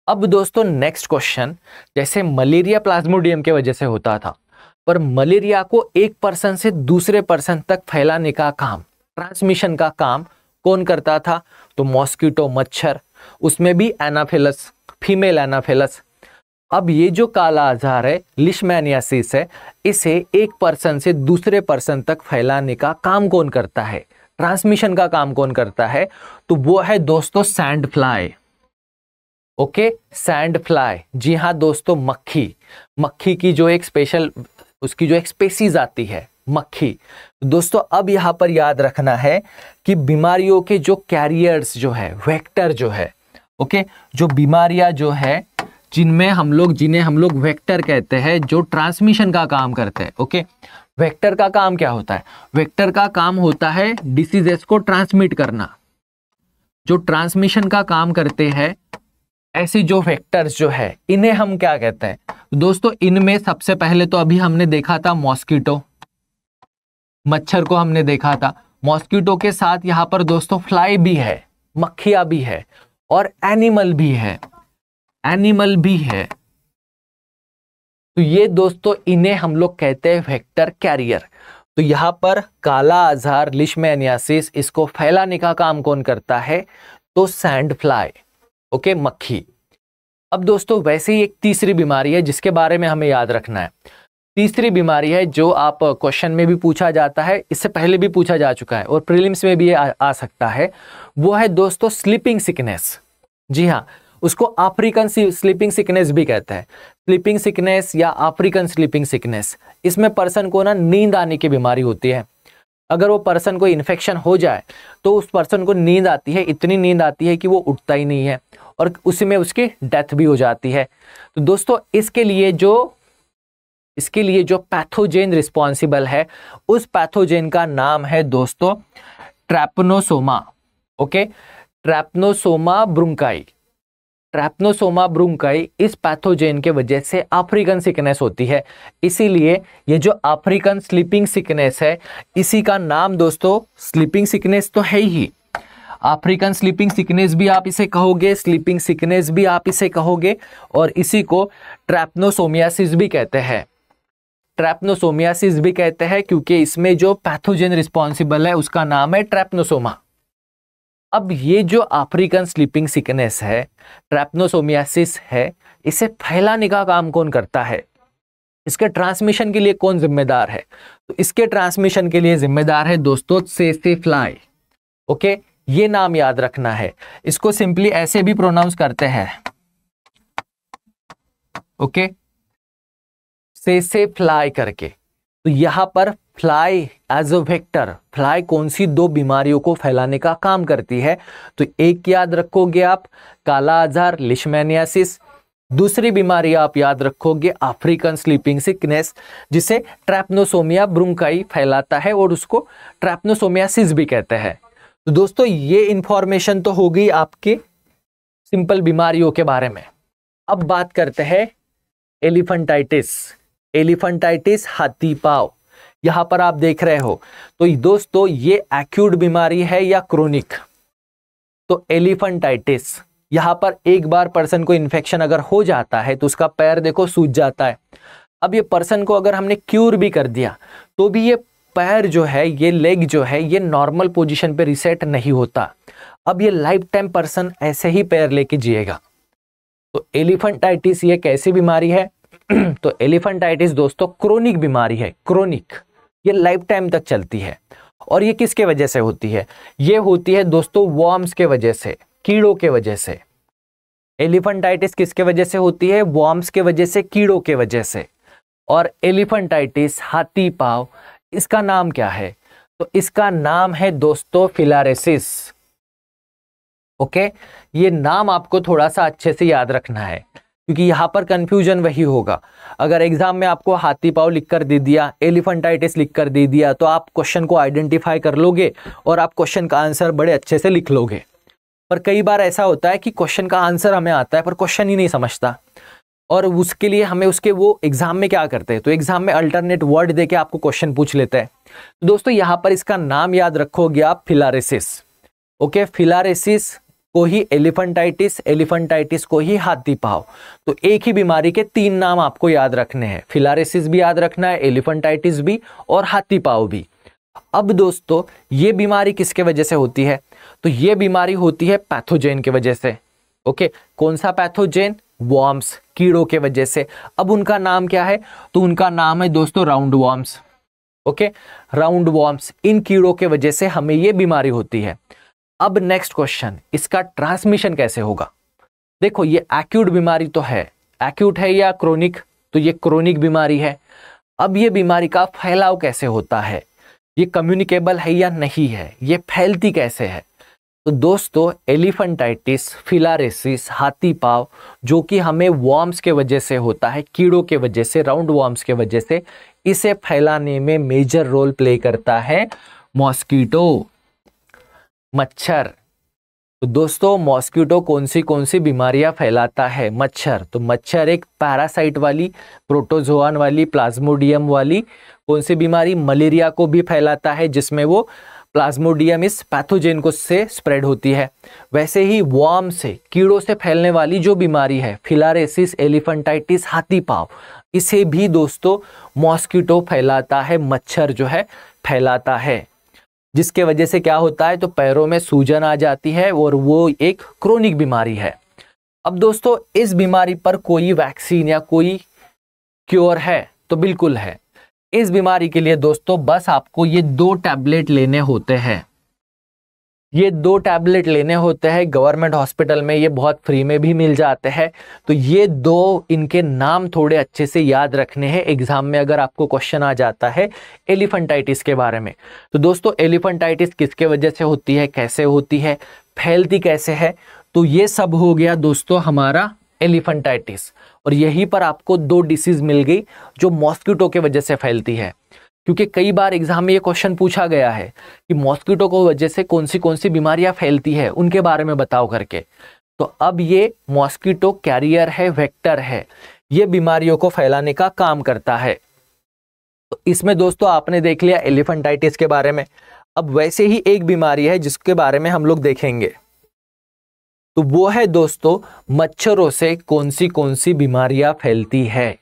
अब दोस्तों नेक्स्ट क्वेश्चन, जैसे मलेरिया प्लाज्मोडियम के वजह से होता था, पर मलेरिया को एक पर्सन से दूसरे पर्सन तक फैलाने का काम, ट्रांसमिशन का काम कौन करता था, तो मॉस्किटो, मच्छर, उसमें भी एनाफिलस, फीमेल एनाफिलस। अब ये जो काला आजार है लिशमैनियासिस है, इसे एक पर्सन से दूसरे पर्सन तक फैलाने का काम कौन करता है, ट्रांसमिशन का काम कौन करता है, तो वो है दोस्तों sand fly. Okay, sand fly, जी हाँ दोस्तों, मक्खी। मक्खी की जो एक स्पेशल, उसकी जो एक स्पेसीज आती है मक्खी। दोस्तों अब यहाँ पर याद रखना है कि बीमारियों के जो कैरियर्स जो है, वेक्टर जो है, ओके, जो बीमारियां जो है जिन्हें हम लोग वेक्टर कहते हैं, जो ट्रांसमिशन का काम करते हैं। ओके, वेक्टर का काम क्या होता है, वेक्टर का काम होता है डिसीजेस को ट्रांसमिट करना। जो ट्रांसमिशन का काम करते हैं ऐसी जो वेक्टर्स जो है, इन्हें हम क्या कहते हैं दोस्तों, इनमें सबसे पहले तो अभी हमने देखा था मॉस्किटो, मच्छर को हमने देखा था। मॉस्किटो के साथ यहाँ पर दोस्तों फ्लाई भी है, मक्खियां भी है, और एनिमल भी है, एनिमल भी है। तो ये दोस्तों इन्हें हम लोग कहते हैं वेक्टर कैरियर। तो यहां पर काला आजार लिशमैनियासिस, इसको फैलाने का काम कौन करता है, तो सैंड फ्लाई। ओके, मक्खी। अब दोस्तों वैसे ही एक तीसरी बीमारी है जिसके बारे में हमें याद रखना है। तीसरी बीमारी है जो आप क्वेश्चन में भी पूछा जाता है, इससे पहले भी पूछा जा चुका है और प्रीलिम्स में भी आ सकता है, वो है दोस्तों स्लीपिंग सिकनेस। जी हाँ, उसको अफ्रीकन स्लीपिंग सिकनेस भी कहते हैं, स्लीपिंग सिकनेस या अफ्रीकन स्लीपिंग सिकनेस। इसमें पर्सन को ना नींद आने की बीमारी होती है। अगर वो पर्सन को इन्फेक्शन हो जाए तो उस पर्सन को नींद आती है, इतनी नींद आती है कि वो उठता ही नहीं है और उसी में उसकी डेथ भी हो जाती है। तो दोस्तों इसके लिए जो पैथोजेन रिस्पॉन्सिबल है, उस पैथोजेन का नाम है दोस्तों ट्रैपनोसोमा। ओके, ट्रैपनोसोमा ब्रुंकाई। ट्रैपनोसोमा ब्रुंकाई इस पैथोजेन के वजह से अफ्रीकन सिकनेस होती है। इसीलिए ये जो अफ्रीकन स्लीपिंग सिकनेस है, इसी का नाम दोस्तों, स्लीपिंग सिकनेस तो है ही, अफ्रीकन स्लीपिंग सिकनेस भी आप इसे कहोगे, स्लीपिंग सिकनेस भी आप इसे कहोगे, और इसी को ट्रैपनोसोमियासिस भी कहते हैं। ट्रैपनोसोमियासिस भी कहते हैं क्योंकि इसमें जो पैथोजेन रिस्पॉन्सिबल है उसका नाम है ट्रैपनोसोमा। अब ये जो अफ्रीकन स्लीपिंग सिकनेस है, ट्रैपनोसोमियासिस है, इसे फैलाने का काम कौन करता है, इसके ट्रांसमिशन के लिए कौन जिम्मेदार है, तो इसके ट्रांसमिशन के लिए जिम्मेदार है दोस्तों सेसे फ्लाई। ओके, ये नाम याद रखना है, इसको सिंपली ऐसे भी प्रोनाउंस करते हैं, ओके, सेसे फ्लाई करके। तो यहां पर fly as a vector, fly कौन सी दो बीमारियों को फैलाने का काम करती है, तो एक याद रखोगे आप काला आजार लिशमैनियासिस, दूसरी बीमारी आप याद रखोगे अफ्रीकन स्लीपिंग सिकनेस, जिसे ट्रैपनोसोमिया ब्रुंकाई फैलाता है और उसको ट्रैपनोसोमियासिस भी कहते हैं। तो दोस्तों ये इंफॉर्मेशन तो हो गई आपके सिंपल बीमारियों के बारे में। अब बात करते हैं एलिफेंटाइटिस। एलिफेंटाइटिस हाथी पाँव, यहां पर आप देख रहे हो। तो दोस्तों ये एक्यूट बीमारी है या क्रोनिक, तो एलिफेंटाइटिस, यहां पर एक बार पर्सन को इन्फेक्शन अगर हो जाता है तो उसका पैर देखो सूज जाता है। अब ये पर्सन को अगर हमने क्यूर भी कर दिया तो भी ये पैर जो है, ये लेग जो है, ये नॉर्मल पोजीशन पे रिसेट नहीं होता। अब ये लाइफ टाइम पर्सन ऐसे ही पैर लेके जिएगा। तो एलिफेंटाइटिस ये कैसी बीमारी है? तो एलिफेंटाइटिस दोस्तों क्रोनिक बीमारी है, क्रोनिक, ये लाइफ टाइम तक चलती है। और ये किसके वजह से होती है? ये होती है दोस्तों वॉर्म्स के वजह से, कीड़ों के वजह से। एलिफेंटाइटिस किसके वजह से होती है? वॉर्म्स के वजह से, कीड़ों के वजह से। और एलिफेंटाइटिस हाथी पांव, इसका नाम क्या है? तो इसका नाम है दोस्तों फिलारेसिस। ओके, ये नाम आपको थोड़ा सा अच्छे से याद रखना है, क्योंकि यहां पर कंफ्यूजन वही होगा। अगर एग्जाम में आपको हाथी पांव लिख कर दे दिया, एलिफेंटाइटिस लिख कर दे दिया, तो आप क्वेश्चन को आइडेंटिफाई कर लोगे और आप क्वेश्चन का आंसर बड़े अच्छे से लिख लोगे। पर कई बार ऐसा होता है कि क्वेश्चन का आंसर हमें आता है पर क्वेश्चन ही नहीं समझता, और उसके लिए हमें उसके वो एग्जाम में क्या करते हैं, तो एग्जाम में अल्टरनेट वर्ड देके आपको क्वेश्चन पूछ लेता है। तो दोस्तों यहाँ पर इसका नाम याद रखोगे आप, फिलारेसिस। ओके, फिलारेसिस को ही एलिफेंटाइटिस, एलिफेंटाइटिस को ही हाथी पांव। तो एक ही बीमारी के 3 नाम आपको याद रखने हैं, फिलारेसिस भी याद रखना है, एलिफेंटाइटिस भी और हाथी पांव भी। अब दोस्तों ये बीमारी किसके वजह से होती है? तो ये बीमारी होती है पैथोजेन की वजह से। ओके, कौन सा पैथोजेन? वॉर्म्स, कीड़ों के वजह से। अब उनका नाम क्या है? तो उनका नाम है दोस्तों round worms. Okay, round worms, इन कीड़ों के वजह से हमें ये बीमारी होती है। अब नेक्स्ट क्वेश्चन, इसका ट्रांसमिशन कैसे होगा? देखो ये एक्यूट बीमारी तो है, एक्यूट है या क्रोनिक? तो ये क्रोनिक बीमारी है। अब ये बीमारी का फैलाव कैसे होता है? ये कम्युनिकेबल है या नहीं है? ये फैलती कैसे है? तो दोस्तों एलिफेंटाइटिस, फिलारेसिस, हाथी पांव, जो कि हमें वॉर्म्स के वजह से होता है, कीड़ों के वजह से, राउंड वॉर्म्स के वजह से, इसे फैलाने में मेजर रोल प्ले करता है मॉस्किटो, मच्छर। तो दोस्तों मॉस्किटो कौन सी बीमारियां फैलाता है? मच्छर। तो मच्छर एक पैरासाइट वाली, प्रोटोजोआन वाली, प्लाज्मोडियम वाली कौन सी बीमारी? मलेरिया को भी फैलाता है, जिसमें वो प्लाज्मोडियम इस पैथोजेन को से स्प्रेड होती है। वैसे ही वॉर्म से, कीड़ों से फैलने वाली जो बीमारी है, फिलारेसिस, एलिफेंटाइटिस, हाथी पांव, इसे भी दोस्तों मॉस्किटो फैलाता है, मच्छर जो है फैलाता है, जिसके वजह से क्या होता है? तो पैरों में सूजन आ जाती है और वो एक क्रोनिक बीमारी है। अब दोस्तों इस बीमारी पर कोई वैक्सीन या कोई क्योर है? तो बिल्कुल है। इस बीमारी के लिए दोस्तों बस आपको ये 2 टैबलेट लेने होते हैं। ये 2 टैबलेट लेने होते हैं, गवर्नमेंट हॉस्पिटल में ये बहुत फ्री में भी मिल जाते हैं। तो ये 2, इनके नाम थोड़े अच्छे से याद रखने हैं एग्जाम में, अगर आपको क्वेश्चन आ जाता है एलिफेंटाइटिस के बारे में। तो दोस्तों एलिफेंटाइटिस किसके वजह से होती है, कैसे होती है, फैलती कैसे है? तो ये सब हो गया दोस्तों हमारा एलिफेंटाइटिस। और यहीं पर आपको 2 डिसीज मिल गई जो मॉस्किटो के वजह से फैलती है, क्योंकि कई बार एग्जाम में ये क्वेश्चन पूछा गया है कि मॉस्किटो को वजह से कौन सी बीमारियां फैलती है, उनके बारे में बताओ करके। तो अब ये मॉस्किटो कैरियर है, वेक्टर है, ये बीमारियों को फैलाने का काम करता है। तो इसमें दोस्तों आपने देख लिया एलिफेंटाइटिस के बारे में। अब वैसे ही एक बीमारी है जिसके बारे में हम लोग देखेंगे, तो वो है दोस्तों मच्छरों से कौन सी बीमारियां फैलती है।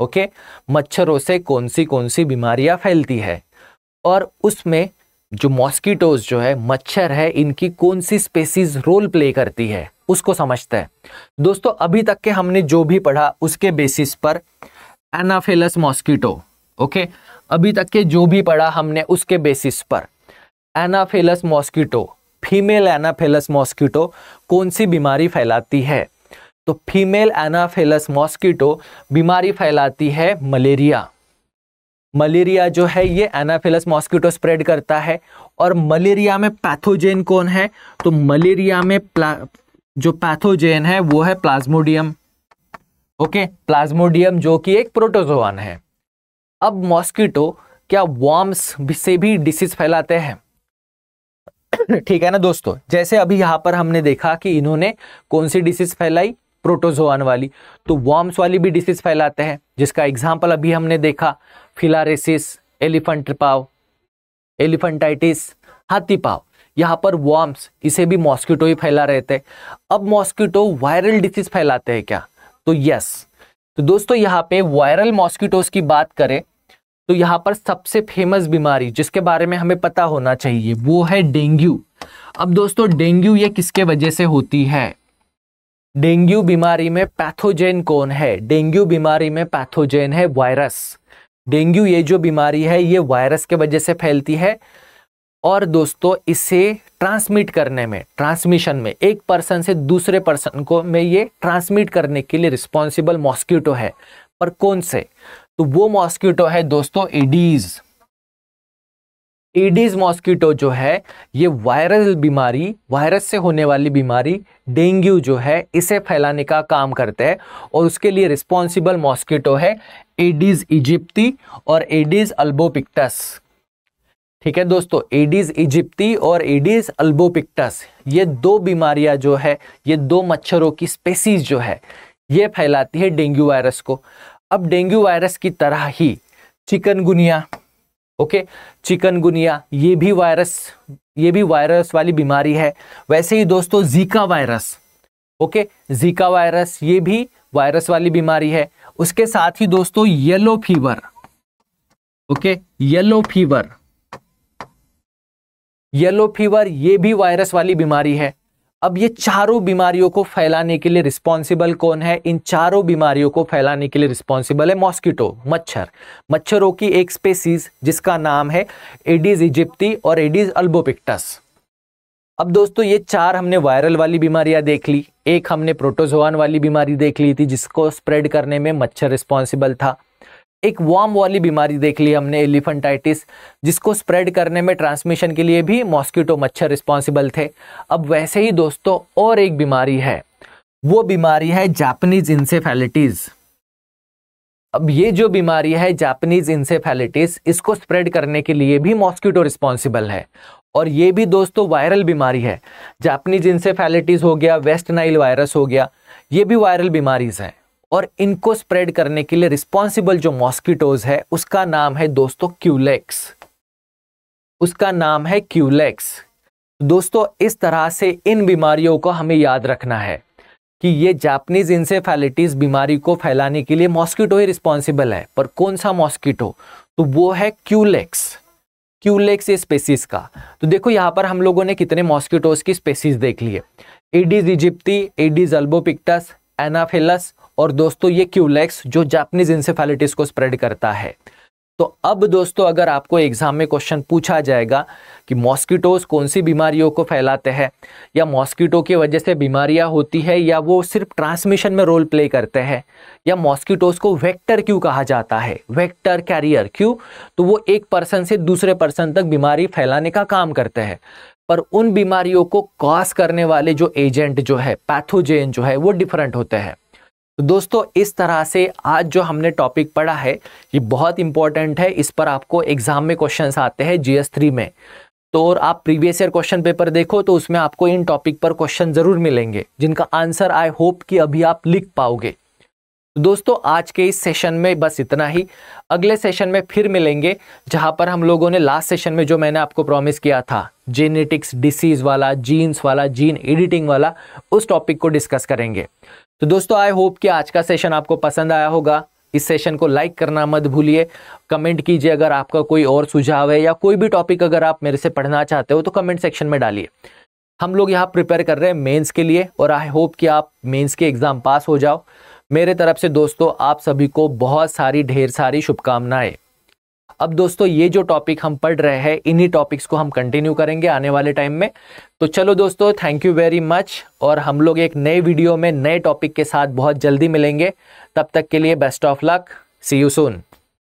ओके, मच्छरों से कौन सी बीमारियां फैलती है, और उसमें जो मॉस्किटोज जो है, मच्छर है, इनकी कौन सी स्पेसीज रोल प्ले करती है, उसको समझते हैं। दोस्तों अभी तक के हमने जो भी पढ़ा उसके बेसिस पर एनाफिलस मॉस्किटो, ओके, अभी तक के जो भी पढ़ा हमने उसके बेसिस पर Anopheles mosquito, female Anopheles mosquito कौन सी बीमारी फैलाती है? तो फीमेल एनाफिलस मॉस्किटो बीमारी फैलाती है मलेरिया। मलेरिया जो है ये एनाफिलस मॉस्किटो स्प्रेड करता है। और मलेरिया में पैथोजेन कौन है? तो मलेरिया में जो पैथोजेन है वो है प्लाज्मोडियम। ओके, प्लाज्मोडियम जो कि एक प्रोटोजोआन है। अब मॉस्किटो क्या वॉर्म्स से भी डिसीज फैलाते हैं? ठीक है ना दोस्तों, जैसे अभी यहां पर हमने देखा कि इन्होंने कौन सी डिसीज फैलाई, प्रोटोजोआन वाली, तो वॉर्म्स वाली भी डिसीज फैलाते हैं, जिसका एग्जांपल अभी हमने देखा फिलारेसिस, एलिफेंट पाव, एलिफेंटाइटिस, हाथी पाव। यहाँ पर वॉर्म्स, इसे भी मॉस्किटो ही फैला रहे थे। अब मॉस्किटो वायरल डिसीज फैलाते हैं क्या? तो यस। तो दोस्तों यहाँ पे वायरल मॉस्किटोज की बात करें तो यहाँ पर सबसे फेमस बीमारी जिसके बारे में हमें पता होना चाहिए वो है डेंगू। अब दोस्तों डेंगू ये किसके वजह से होती है? डेंगू बीमारी में पैथोजेन कौन है? डेंगू बीमारी में पैथोजेन है वायरस। डेंगू ये जो बीमारी है ये वायरस के वजह से फैलती है और दोस्तों इसे ट्रांसमिट करने में, ट्रांसमिशन में, एक पर्सन से दूसरे पर्सन को में ये ट्रांसमिट करने के लिए रिस्पॉन्सिबल मॉस्किटो है। पर कौन से? तो वो मॉस्किटो है दोस्तों एडीज। एडीज मॉस्किटो जो है ये वायरल बीमारी, वायरस से होने वाली बीमारी डेंगू जो है इसे फैलाने का काम करते हैं और उसके लिए रिस्पॉन्सिबल मॉस्किटो है एडीज इजिप्टी और एडीज अल्बोपिक्टस। ठीक है दोस्तों, एडीज इजिप्टी और एडीज अल्बोपिक्टस ये दो बीमारियां जो है, ये दो मच्छरों की स्पेसीज जो है ये फैलाती है डेंगू वायरस को। अब डेंगू वायरस की तरह ही चिकनगुनिया, ओके, चिकनगुनिया ये भी वायरस वाली बीमारी है। वैसे ही दोस्तों Zika virus, okay, Zika virus ये भी वायरस वाली बीमारी है। उसके साथ ही दोस्तों yellow fever, okay, yellow fever ये भी वायरस वाली बीमारी है। अब ये चारों बीमारियों को फैलाने के लिए रिस्पॉन्सिबल कौन है? इन चारों बीमारियों को फैलाने के लिए रिस्पॉन्सिबल है मॉस्किटो, मच्छरों की एक स्पेसीज जिसका नाम है एडीज इजिप्टी और एडीज अल्बोपिक्टस। अब दोस्तों ये चार हमने वायरल वाली बीमारियां देख ली, एक हमने प्रोटोजोआन वाली बीमारी देख ली थी जिसको स्प्रेड करने में मच्छर रिस्पॉन्सिबल था, एक वॉर्म वाली बीमारी देख ली हमने एलिफेंटाइटिस जिसको स्प्रेड करने में, ट्रांसमिशन के लिए भी मॉस्किटो मच्छर रिस्पॉन्सिबल थे। अब वैसे ही दोस्तों और एक बीमारी है, वो बीमारी है जापानीज इंसेफेलिटीज। अब ये जो बीमारी है जापानीज इंसेफेलिटीज इसको स्प्रेड करने के लिए भी मॉस्किटो रिस्पॉन्सिबल है और ये भी दोस्तों वायरल बीमारी है। जापानीज इंसेफेलिटीज हो गया, वेस्ट नाइल वायरस हो गया, ये भी वायरल बीमारीज हैं और इनको स्प्रेड करने के लिए रिस्पॉन्सिबल जो मॉस्किटोज है उसका नाम है दोस्तों क्यूलेक्स, उसका नाम है क्यूलेक्स। दोस्तों इस तरह से इन बीमारियों को हमें याद रखना है कि ये जापानीज इंसेफेलिटीज बीमारी को फैलाने के लिए मॉस्किटो ही रिस्पॉन्सिबल है। पर कौन सा मॉस्किटो? तो वो है क्यूलेक्स स्पेसीज का। तो देखो यहाँ पर हम लोगों ने कितने मॉस्किटोज की स्पेसीज देख लिए, एडीज इजिप्टी, एडीज अल्बोपिक्टस, एनाफिलस और दोस्तों ये क्यूलेक्स जो जापानीज इंसेफेलिटीज को स्प्रेड करता है। तो अब दोस्तों अगर आपको एग्जाम में क्वेश्चन पूछा जाएगा कि मॉस्किटोज कौन सी बीमारियों को फैलाते हैं या मॉस्किटो की वजह से बीमारियां होती है या वो सिर्फ ट्रांसमिशन में रोल प्ले करते हैं या मॉस्किटोज को वेक्टर क्यों कहा जाता है, वेक्टर कैरियर क्यों? तो वो एक पर्सन से दूसरे पर्सन तक बीमारी फैलाने का काम करते हैं। पर उन बीमारियों को कॉज करने वाले जो एजेंट जो है, पैथोजेन जो है वो डिफरेंट होते हैं। तो दोस्तों इस तरह से आज जो हमने टॉपिक पढ़ा है ये बहुत इंपॉर्टेंट है, इस पर आपको एग्जाम में क्वेश्चंस आते हैं GS 3 में। तो और आप प्रीवियस ईयर क्वेश्चन पेपर देखो तो उसमें आपको इन टॉपिक पर क्वेश्चन जरूर मिलेंगे जिनका आंसर आई होप कि अभी आप लिख पाओगे। तो दोस्तों आज के इस सेशन में बस इतना ही। अगले सेशन में फिर मिलेंगे जहां पर हम लोगों ने लास्ट सेशन में जो मैंने आपको प्रॉमिस किया था जेनेटिक्स डिसीज वाला, जीन्स वाला, जीन एडिटिंग वाला, उस टॉपिक को डिस्कस करेंगे। तो दोस्तों आई होप कि आज का सेशन आपको पसंद आया होगा। इस सेशन को लाइक करना मत भूलिए, कमेंट कीजिए अगर आपका कोई और सुझाव है या कोई भी टॉपिक अगर आप मेरे से पढ़ना चाहते हो तो कमेंट सेक्शन में डालिए। हम लोग यहाँ प्रिपेयर कर रहे हैं मेंस के लिए और आई होप कि आप मेंस के एग्जाम पास हो जाओ। मेरे तरफ से दोस्तों आप सभी को बहुत सारी ढेर सारी शुभकामनाएं। अब दोस्तों ये जो टॉपिक हम पढ़ रहे हैं इन्हीं टॉपिक्स को हम कंटिन्यू करेंगे आने वाले टाइम में। तो चलो दोस्तों थैंक यू वेरी मच और हम लोग एक नए वीडियो में नए टॉपिक के साथ बहुत जल्दी मिलेंगे। तब तक के लिए best of luck, see you soon.